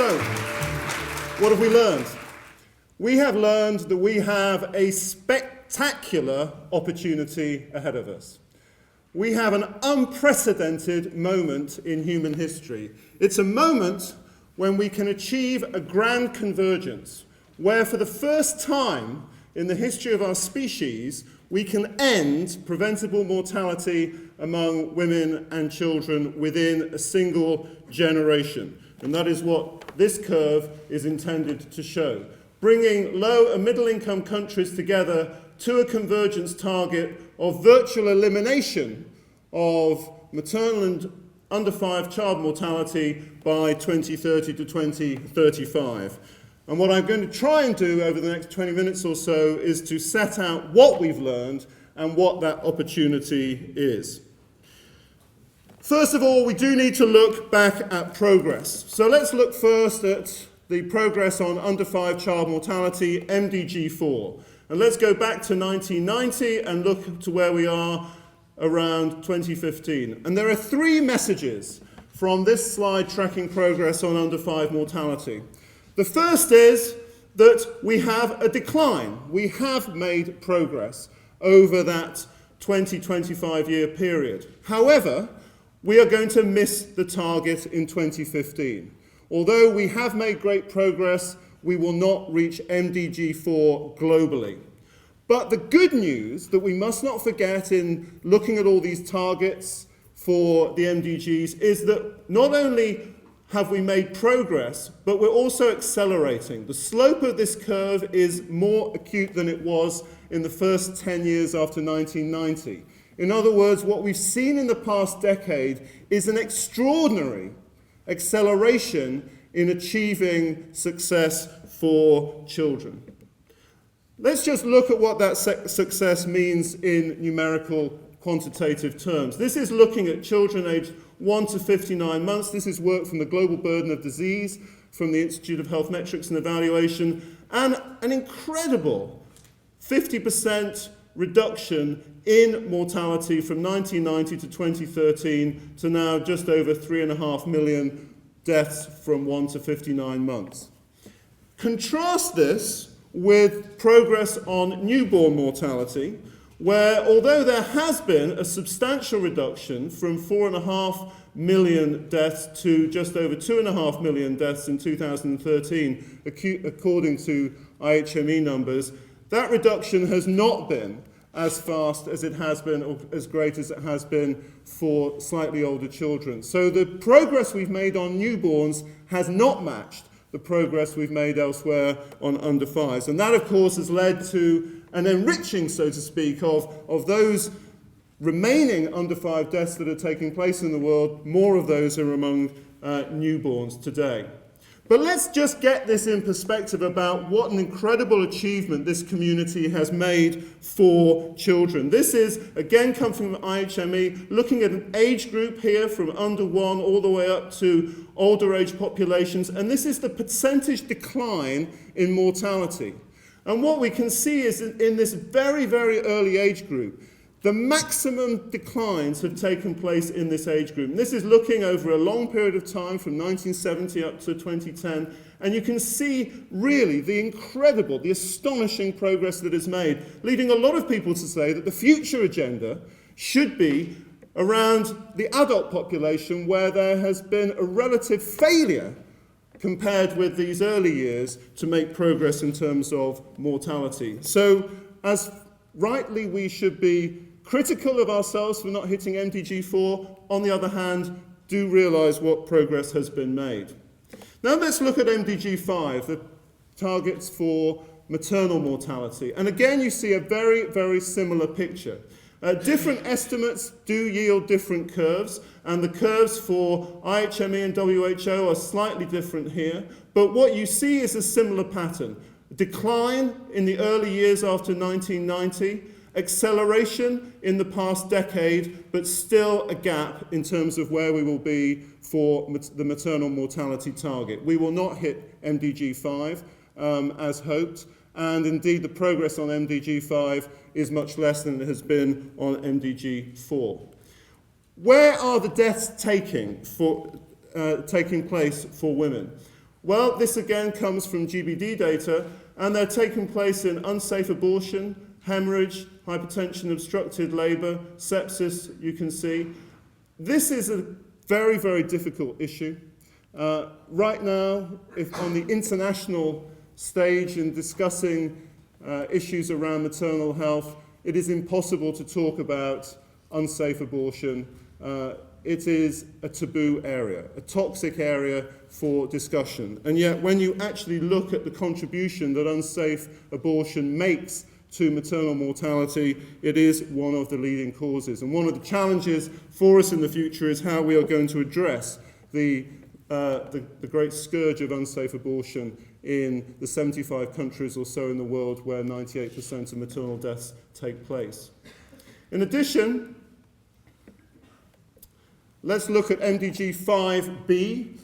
So, what have we learned? We have learned that we have a spectacular opportunity ahead of us. We have an unprecedented moment in human history. It's a moment when we can achieve a grand convergence, where for the first time in the history of our species, we can end preventable mortality among women and children within a single generation. And that is what this curve is intended to show. Bringing low and middle income countries together to a convergence target of virtual elimination of maternal and under 5 child mortality by 2030 to 2035. And what I'm going to try and do over the next 20 minutes or so is to set out what we've learned and what that opportunity is. First of all, we do need to look back at progress. So let's look first at the progress on under 5 child mortality, MDG4. And let's go back to 1990 and look to where we are around 2015. And there are 3 messages from this slide tracking progress on under 5 mortality. The first is that we have a decline. We have made progress over that 20-25 year period. However, we are going to miss the target in 2015. Although we have made great progress, we will not reach MDG4 globally. But the good news that we must not forget in looking at all these targets for the MDGs is that not only have we made progress, but we're also accelerating. The slope of this curve is more acute than it was in the first 10 years after 1990. In other words, what we've seen in the past decade is an extraordinary acceleration in achieving success for children. Let's just look at what that success means in numerical quantitative terms. This is looking at children aged 1 to 59 months. This is work from the Global Burden of Disease, from the Institute of Health Metrics and Evaluation, and an incredible 50% reduction in mortality from 1990 to 2013 to now just over 3.5 million deaths from 1 to 59 months. Contrast this with progress on newborn mortality, where although there has been a substantial reduction from 4.5 million deaths to just over 2.5 million deaths in 2013, according to IHME numbers, that reduction has not been as fast as it has been, or as great as it has been for slightly older children. So the progress we've made on newborns has not matched the progress we've made elsewhere on under 5s. And that, of course, has led to an enriching, so to speak, of those remaining under 5 deaths that are taking place in the world. More of those are among newborns today. But let's just get this in perspective about what an incredible achievement this community has made for children. This is, again, come from IHME, looking at an age group here from under 1 all the way up to older age populations, and this is the percentage decline in mortality. And what we can see is in this very, very early age group, the maximum declines have taken place in this age group. And this is looking over a long period of time from 1970 up to 2010. And you can see really the incredible, the astonishing progress that is made, leading a lot of people to say that the future agenda should be around the adult population, where there has been a relative failure compared with these early years to make progress in terms of mortality. So as rightly we should be critical of ourselves for not hitting MDG4, on the other hand, do realise what progress has been made. Now let's look at MDG5, the targets for maternal mortality. And again, you see a very, very similar picture. Different estimates do yield different curves, and the curves for IHME and WHO are slightly different here. But what you see is a similar pattern. Decline in the early years after 1990, acceleration in the past decade, but still a gap in terms of where we will be for the maternal mortality target. We will not hit MDG5 as hoped, and indeed the progress on MDG5 is much less than it has been on MDG4. Where are the deaths taking place for women? Well, this again comes from GBD data, and they're taking place in unsafe abortion, hemorrhage, hypertension, obstructed labour, sepsis, you can see. This is a very, very difficult issue. Right now, if on the international stage in discussing issues around maternal health, it is impossible to talk about unsafe abortion. It is a taboo area, a toxic area for discussion. And yet, when you actually look at the contribution that unsafe abortion makes to maternal mortality, it is one of the leading causes. And one of the challenges for us in the future is how we are going to address the great scourge of unsafe abortion in the 75 countries or so in the world where 98% of maternal deaths take place. In addition, let's look at MDG 5B,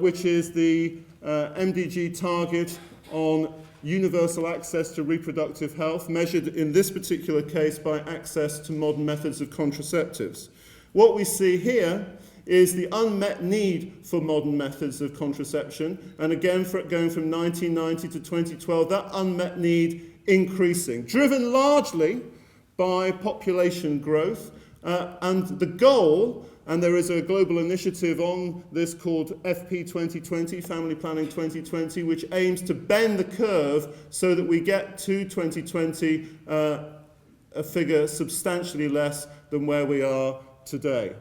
which is the MDG target on universal access to reproductive health, measured in this particular case by access to modern methods of contraceptives. What we see here is the unmet need for modern methods of contraception, and again, going from 1990 to 2012, that unmet need increasing, driven largely by population growth, and the goal, and there is a global initiative on this called FP 2020, Family Planning 2020, which aims to bend the curve so that we get to 2020 a figure substantially less than where we are today.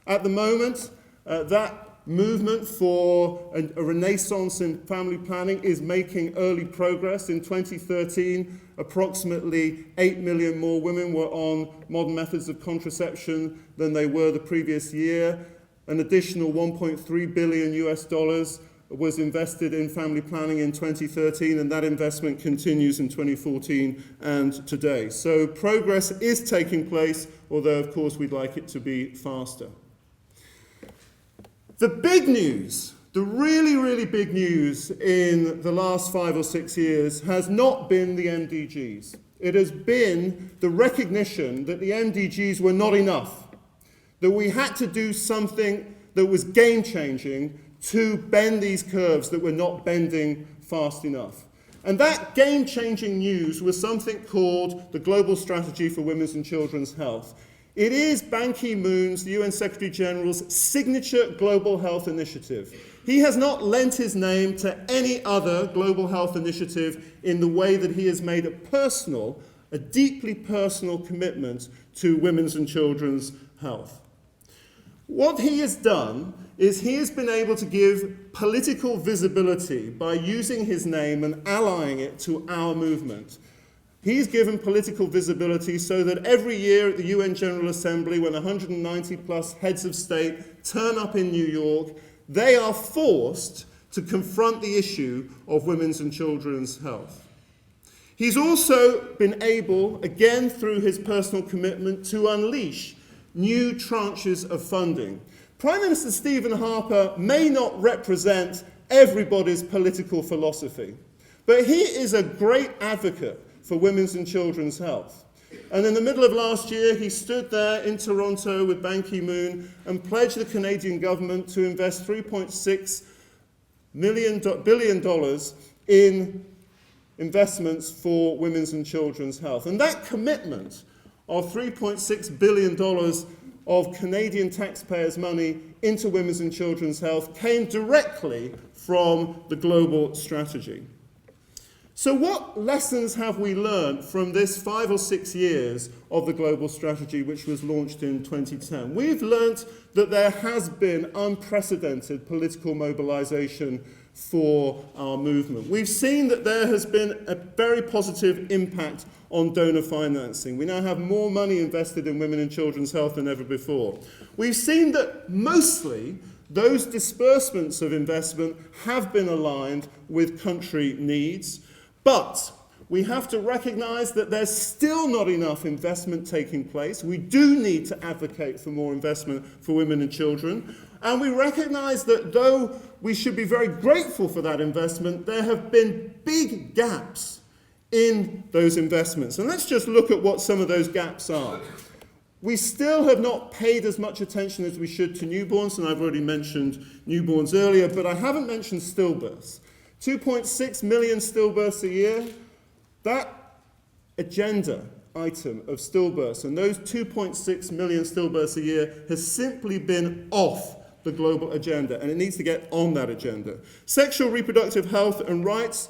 At the moment, that movement for a renaissance in family planning is making early progress. In 2013, approximately 8 million more women were on modern methods of contraception than they were the previous year. An additional $1.3 billion was invested in family planning in 2013, and that investment continues in 2014 and today. So progress is taking place, although of course we'd like it to be faster. The big news, the really, really big news in the last 5 or 6 years has not been the MDGs. It has been the recognition that the MDGs were not enough, that we had to do something that was game-changing to bend these curves that were not bending fast enough. And that game-changing news was something called the Global Strategy for Women's and Children's Health. It is Ban Ki-moon's, the UN Secretary General's, signature global health initiative. He has not lent his name to any other global health initiative in the way that he has made a deeply personal commitment to women's and children's health. What he has done is he has been able to give political visibility by using his name and allying it to our movement. He's given political visibility so that every year at the UN General Assembly, when 190 plus heads of state turn up in New York, they are forced to confront the issue of women's and children's health. He's also been able, again through his personal commitment, to unleash new tranches of funding. Prime Minister Stephen Harper may not represent everybody's political philosophy, but he is a great advocate for women's and children's health. And in the middle of last year, he stood there in Toronto with Ban Ki-moon and pledged the Canadian government to invest $3.6 billion in investments for women's and children's health. And that commitment of $3.6 billion of Canadian taxpayers' money into women's and children's health came directly from the global strategy. So what lessons have we learned from this 5 or 6 years of the global strategy, which was launched in 2010? We've learned that there has been unprecedented political mobilization for our movement. We've seen that there has been a very positive impact on donor financing. We now have more money invested in women and children's health than ever before. We've seen that mostly those disbursements of investment have been aligned with country needs. But we have to recognize that there's still not enough investment taking place. We do need to advocate for more investment for women and children. And we recognize that though we should be very grateful for that investment, there have been big gaps in those investments. And let's just look at what some of those gaps are. We still have not paid as much attention as we should to newborns, and I've already mentioned newborns earlier, but I haven't mentioned stillbirths. 2.6 million stillbirths a year. That agenda item of stillbirths, and those 2.6 million stillbirths a year, has simply been off the global agenda, and it needs to get on that agenda. Sexual reproductive health and rights,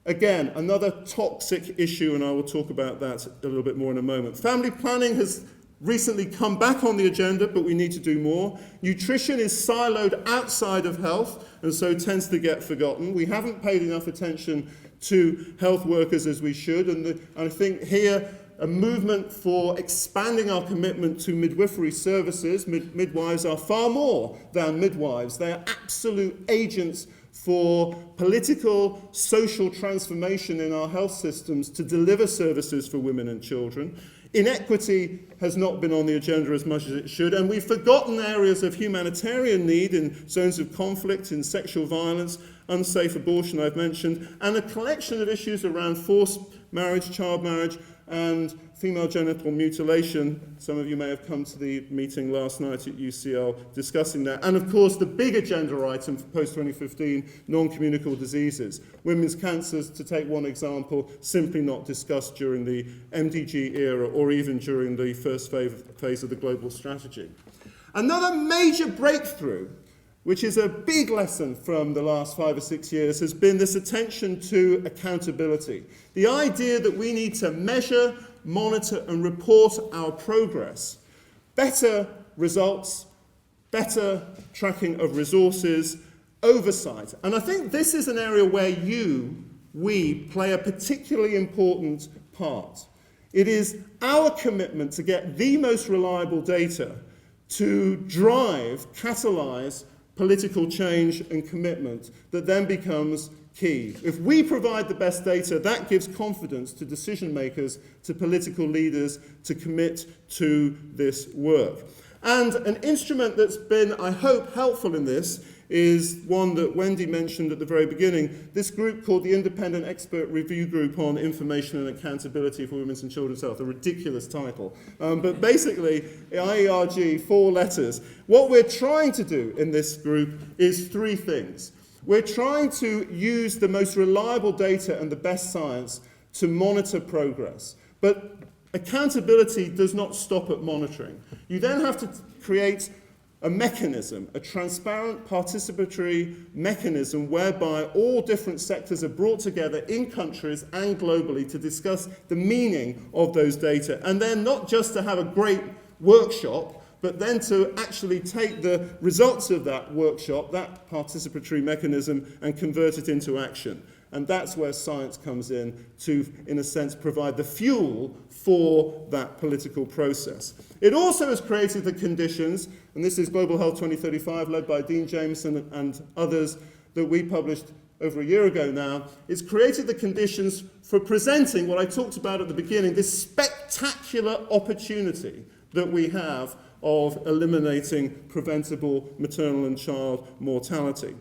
again, another toxic issue, and I will talk about that a little bit more in a moment. Family planning has recently come back on the agenda, but we need to do more. Nutrition is siloed outside of health, and so tends to get forgotten. We haven't paid enough attention to health workers as we should, and I think here a movement for expanding our commitment to midwifery services. Midwives are far more than midwives. They are absolute agents for political, social transformation in our health systems to deliver services for women and children. Inequity has not been on the agenda as much as it should, and we've forgotten areas of humanitarian need in zones of conflict, in sexual violence, unsafe abortion I've mentioned, and a collection of issues around forced marriage, child marriage, and female genital mutilation. Some of you may have come to the meeting last night at UCL discussing that. And of course, the big agenda item for post-2015, non-communicable diseases. Women's cancers, to take one example, simply not discussed during the MDG era or even during the first phase of the global strategy. Another major breakthrough, which is a big lesson from the last 5 or 6 years, has been this attention to accountability. The idea that we need to measure, monitor, and report our progress. Better results, better tracking of resources, oversight. And I think this is an area where we play a particularly important part. It is our commitment to get the most reliable data to drive, catalyze political change and commitment that then becomes key. If we provide the best data, that gives confidence to decision makers, to political leaders to commit to this work. And an instrument that's been, I hope, helpful in this is one that Wendy mentioned at the very beginning, this group called the Independent Expert Review Group on Information and Accountability for Women's and Children's Health, a ridiculous title. But basically, iERG, 4 letters. What we're trying to do in this group is 3 things. We're trying to use the most reliable data and the best science to monitor progress. But accountability does not stop at monitoring. You then have to create a mechanism, a transparent, participatory mechanism whereby all different sectors are brought together in countries and globally to discuss the meaning of those data. And then not just to have a great workshop, but then to actually take the results of that workshop, that participatory mechanism, and convert it into action. And that's where science comes in to, in a sense, provide the fuel for that political process. It also has created the conditions, and this is Global Health 2035, led by Dean Jameson and others, that we published over a year ago now. It's created the conditions for presenting what I talked about at the beginning, this spectacular opportunity that we have of eliminating preventable maternal and child mortality.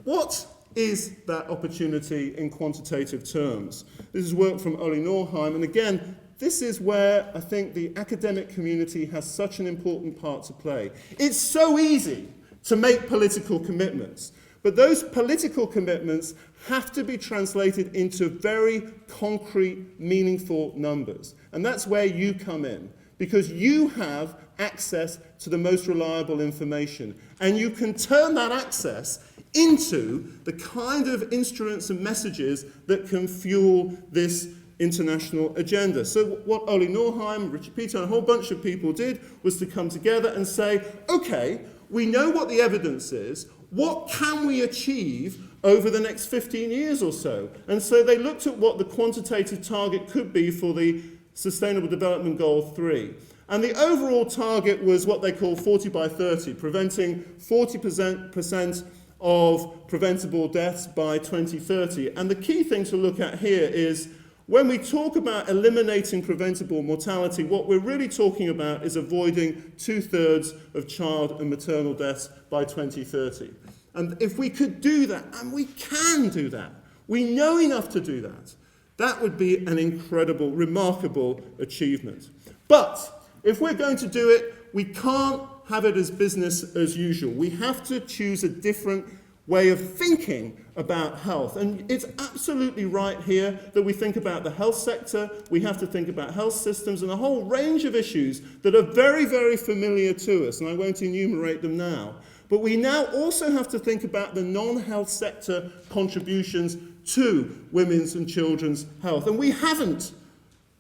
What is that opportunity in quantitative terms? This is work from Ole Norheim, and again, this is where I think the academic community has such an important part to play. It's so easy to make political commitments, but those political commitments have to be translated into very concrete, meaningful numbers. And that's where you come in, because you have access to the most reliable information, and you can turn that access into the kind of instruments and messages that can fuel this international agenda. So what Ole Norheim, Richard Peter, and a whole bunch of people did was to come together and say, okay, we know what the evidence is, what can we achieve over the next 15 years or so? And so they looked at what the quantitative target could be for the Sustainable Development Goal 3. And the overall target was what they call 40 by 30, preventing 40% of preventable deaths by 2030. And the key thing to look at here is when we talk about eliminating preventable mortality, what we're really talking about is avoiding 2/3 of child and maternal deaths by 2030. And if we could do that, and we can do that, we know enough to do that, That would be an incredible, remarkable achievement. But if we're going to do it, we can't have it as business as usual. We have to choose a different way of thinking about health. And it's absolutely right here that we think about the health sector, we have to think about health systems and a whole range of issues that are very, very familiar to us, and I won't enumerate them now. But we now also have to think about the non-health sector contributions to women's and children's health. And we haven't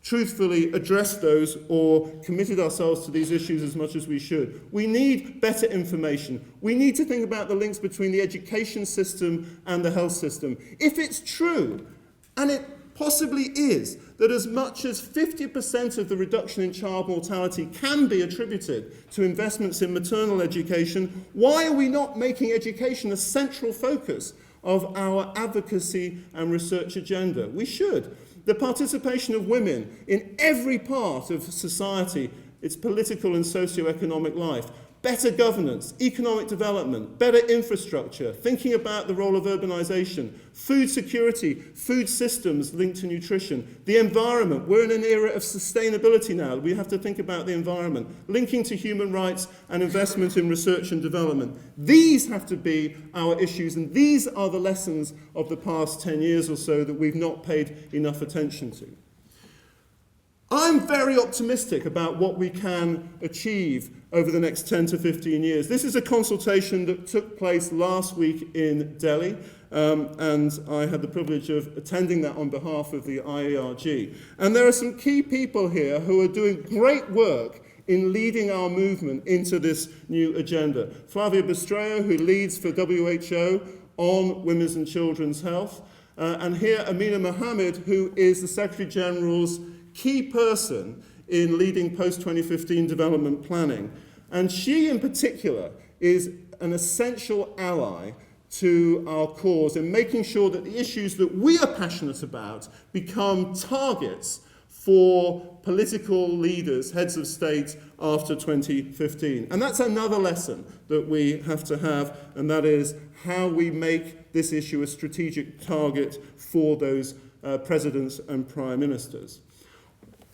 truthfully addressed those or committed ourselves to these issues as much as we should. We need better information. We need to think about the links between the education system and the health system. If it's true, and it possibly is, that as much as 50% of the reduction in child mortality can be attributed to investments in maternal education, why are we not making education a central focus of our advocacy and research agenda? We should. The participation of women in every part of society, its political and socio-economic life, better governance, economic development, better infrastructure, thinking about the role of urbanization, food security, food systems linked to nutrition, the environment. We're in an era of sustainability now. We have to think about the environment, linking to human rights and investment in research and development. These have to be our issues, and these are the lessons of the past 10 years or so that we've not paid enough attention to. I'm very optimistic about what we can achieve over the next 10 to 15 years. This is a consultation that took place last week in Delhi, and I had the privilege of attending that on behalf of the iERG. And there are some key people here who are doing great work in leading our movement into this new agenda. Flavia Bestreo, who leads for WHO on women's and children's health, and here Amina Mohammed, who is the Secretary General's key person in leading post-2015 development planning. And she in particular is an essential ally to our cause in making sure that the issues that we are passionate about become targets for political leaders, heads of state, after 2015. And that's another lesson that we have to have, and that is how we make this issue a strategic target for those presidents and prime ministers.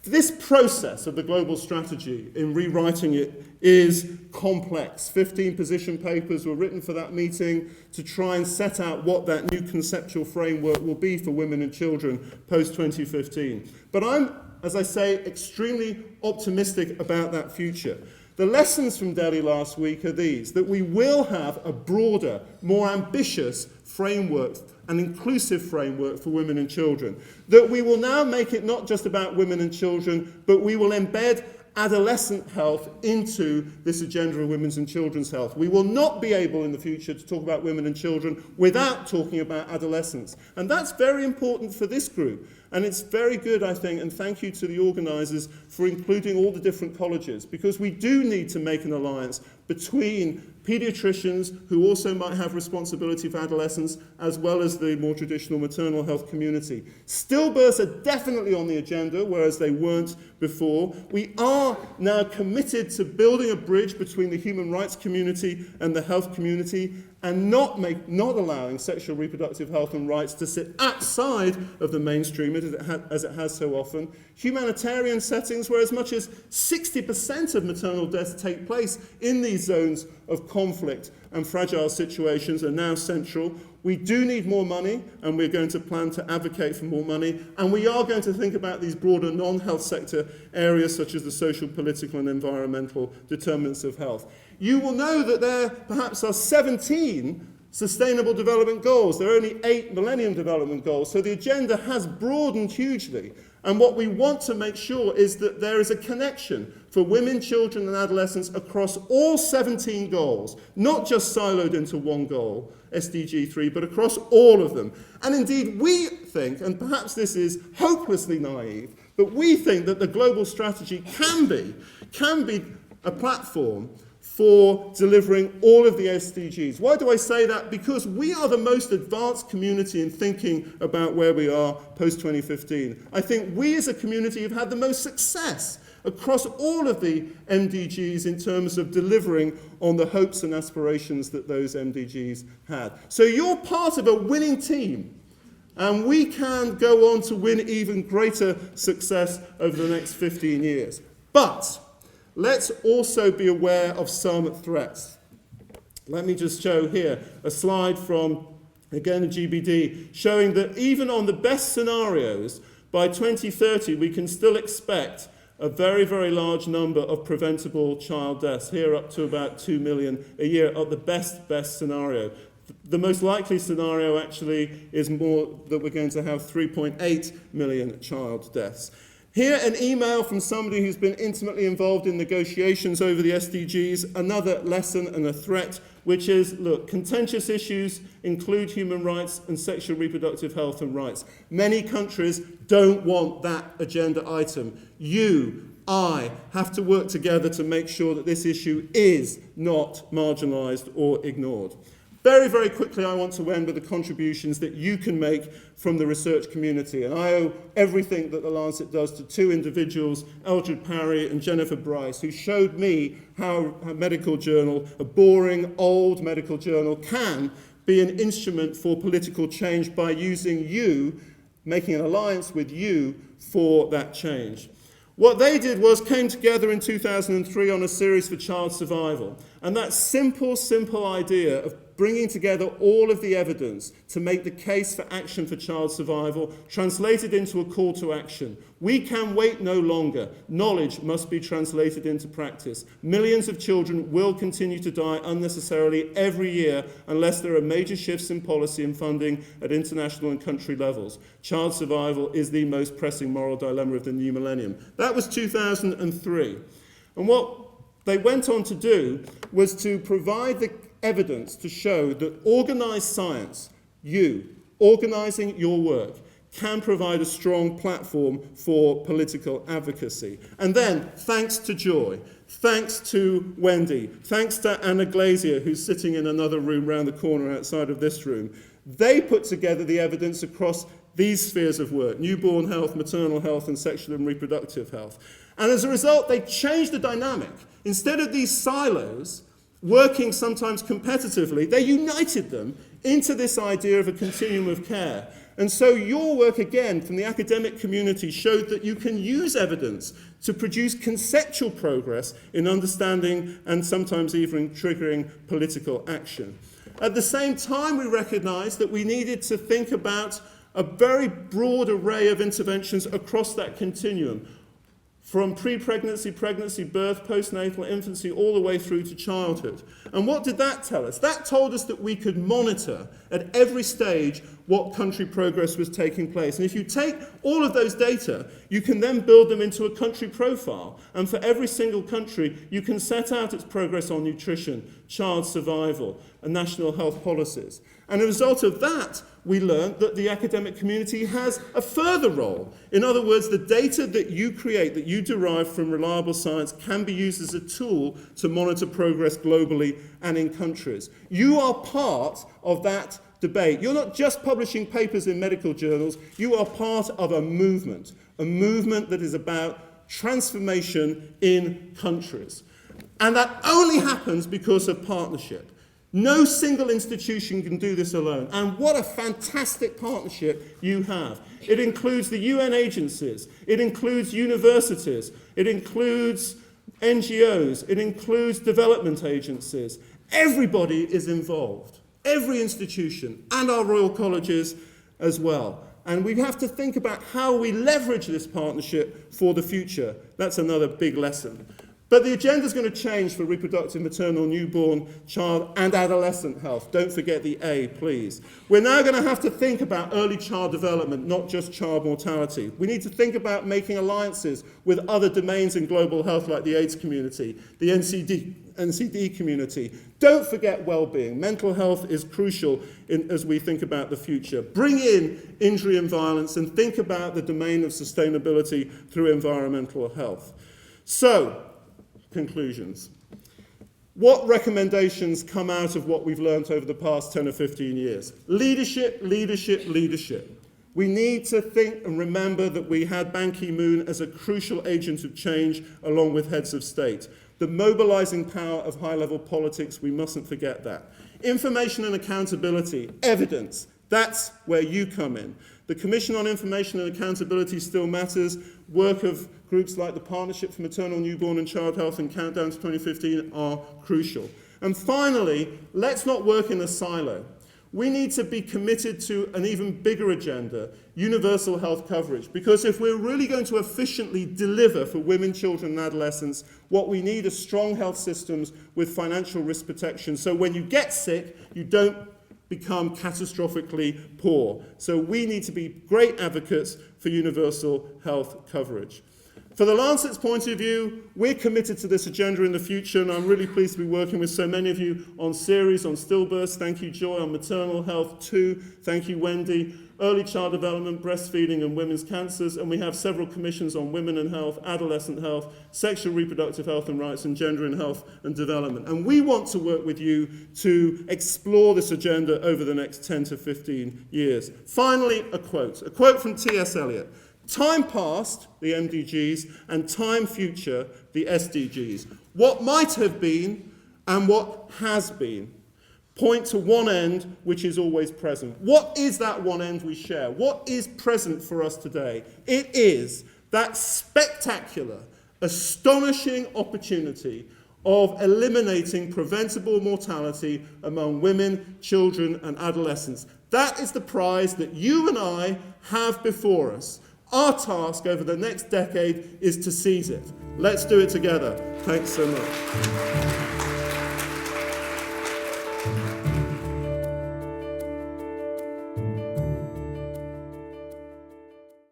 This process of the global strategy in rewriting it is complex. 15 position papers were written for that meeting to try and set out what that new conceptual framework will be for women and children post-2015. But I'm, as I say, extremely optimistic about that future. The lessons from Delhi last week are these: that we will have a broader, more ambitious framework, an inclusive framework for women and children, that we will now make it not just about women and children, but we will embed adolescent health into this agenda of women's and children's health. We will not be able in the future to talk about women and children without talking about adolescents. And that's very important for this group. And it's very good, I think, and thank you to the organisers for including all the different colleges, because we do need to make an alliance between paediatricians, who also might have responsibility for adolescents, as well as the more traditional maternal health community. Stillbirths are definitely on the agenda, whereas they weren't before. We are now committed to building a bridge between the human rights community and the health community, and not allowing sexual reproductive health and rights to sit outside of the mainstream as it has so often. Humanitarian settings, where as much as 60% of maternal deaths take place in these zones of conflict and fragile situations, are now central. We do need more money, and we're going to plan to advocate for more money, and we are going to think about these broader non-health sector areas such as the social, political and environmental determinants of health. You will know that there perhaps are 17 Sustainable Development Goals. There are only 8 Millennium Development Goals, so the agenda has broadened hugely. And what we want to make sure is that there is a connection for women, children and adolescents across all 17 goals, not just siloed into one goal, SDG 3, but across all of them. And indeed, we think, and perhaps this is hopelessly naive, but we think that the global strategy can be a platform for delivering all of the SDGs. Why do I say that? Because we are the most advanced community in thinking about where we are post-2015. I think we as a community have had the most success across all of the MDGs in terms of delivering on the hopes and aspirations that those MDGs had. So you're part of a winning team. And we can go on to win even greater success over the next 15 years. But let's also be aware of some threats. Let me just show here a slide from, again, the GBD, showing that even on the best scenarios, by 2030, we can still expect a very, very large number of preventable child deaths, here up to about 2 million a year at the best scenario. The most likely scenario actually is more that we're going to have 3.8 million child deaths. Here, an email from somebody who's been intimately involved in negotiations over the SDGs, another lesson and a threat, which is, look, contentious issues include human rights and sexual reproductive health and rights. Many countries don't want that agenda item. You, I, have to work together to make sure that this issue is not marginalised or ignored. Very, very quickly, I want to end with the contributions that you can make from the research community. And I owe everything that the Lancet does to two individuals, Eldred Parry and Jennifer Bryce, who showed me how a medical journal, a boring, old medical journal, can be an instrument for political change by using you, making an alliance with you for that change. What they did was came together in 2003 on a series for child survival. And that simple idea of bringing together all of the evidence to make the case for action for child survival translated into a call to action. We can wait no longer. Knowledge must be translated into practice. Millions of children will continue to die unnecessarily every year unless there are major shifts in policy and funding at international and country levels. Child survival is the most pressing moral dilemma of the new millennium. That was 2003. And what they went on to do was to provide the evidence to show that organised science, you, organising your work, can provide a strong platform for political advocacy. And then, thanks to Joy, thanks to Wendy, thanks to Anna Glazier, who's sitting in another room round the corner outside of this room, they put together the evidence across these spheres of work: newborn health, maternal health, and sexual and reproductive health. And as a result, they changed the dynamic. Instead of these silos working sometimes competitively, they united them into this idea of a continuum of care. And so your work, again, from the academic community, showed that you can use evidence to produce conceptual progress in understanding and sometimes even triggering political action. At the same time, we recognized that we needed to think about a very broad array of interventions across that continuum, from pre-pregnancy, pregnancy, birth, postnatal, infancy, all the way through to childhood. And what did that tell us? That told us that we could monitor at every stage what country progress was taking place. And if you take all of those data, you can then build them into a country profile. And for every single country, you can set out its progress on nutrition, child survival, and national health policies. And as a result of that, we learned that the academic community has a further role. In other words, the data that you create, that you derive from reliable science, can be used as a tool to monitor progress globally and in countries. You are part of that debate. You're not just publishing papers in medical journals, you are part of a movement that is about transformation in countries. And that only happens because of partnership. No single institution can do this alone. And what a fantastic partnership you have. It includes the UN agencies, it includes universities, it includes NGOs, it includes development agencies. Everybody is involved, every institution, and our royal colleges as well. And we have to think about how we leverage this partnership for the future. That's another big lesson. But the agenda is going to change for reproductive, maternal, newborn, child, and adolescent health. Don't forget the A, please. We're now going to have to think about early child development, not just child mortality. We need to think about making alliances with other domains in global health, like the AIDS community, the NCD community. Don't forget well-being. Mental health is crucial as we think about the future. Bring in injury and violence and think about the domain of sustainability through environmental health. So, conclusions. What recommendations come out of what we've learned over the past 10 or 15 years? Leadership, leadership, leadership. We need to think and remember that we had Ban Ki-moon as a crucial agent of change along with heads of state. The mobilizing power of high-level politics, we mustn't forget that. Information and accountability, evidence, That's where you come in. The Commission on Information and Accountability still matters. Work of groups like the Partnership for Maternal, Newborn and Child Health and Countdown to 2015 are crucial. And finally, let's not work in a silo. We need to be committed to an even bigger agenda, universal health coverage, because if we're really going to efficiently deliver for women, children and adolescents, what we need are strong health systems with financial risk protection. So when you get sick, you don't become catastrophically poor. So we need to be great advocates for universal health coverage. For the Lancet's point of view, we're committed to this agenda in the future, and I'm really pleased to be working with so many of you on series on stillbirths. Thank you, Joy, on maternal health too. Thank you, Wendy. Early child development, breastfeeding and women's cancers, and we have several commissions on women and health, adolescent health, sexual reproductive health and rights, and gender and health and development. And we want to work with you to explore this agenda over the next 10 to 15 years. Finally, a quote from T.S. Eliot. Time past, the MDGs, and time future, the SDGs. What might have been and what has been point to one end which is always present. What is that one end we share? What is present for us today? It is that spectacular, astonishing opportunity of eliminating preventable mortality among women, children, and adolescents. That is the prize that you and I have before us. Our task over the next decade is to seize it. Let's do it together. Thanks so much.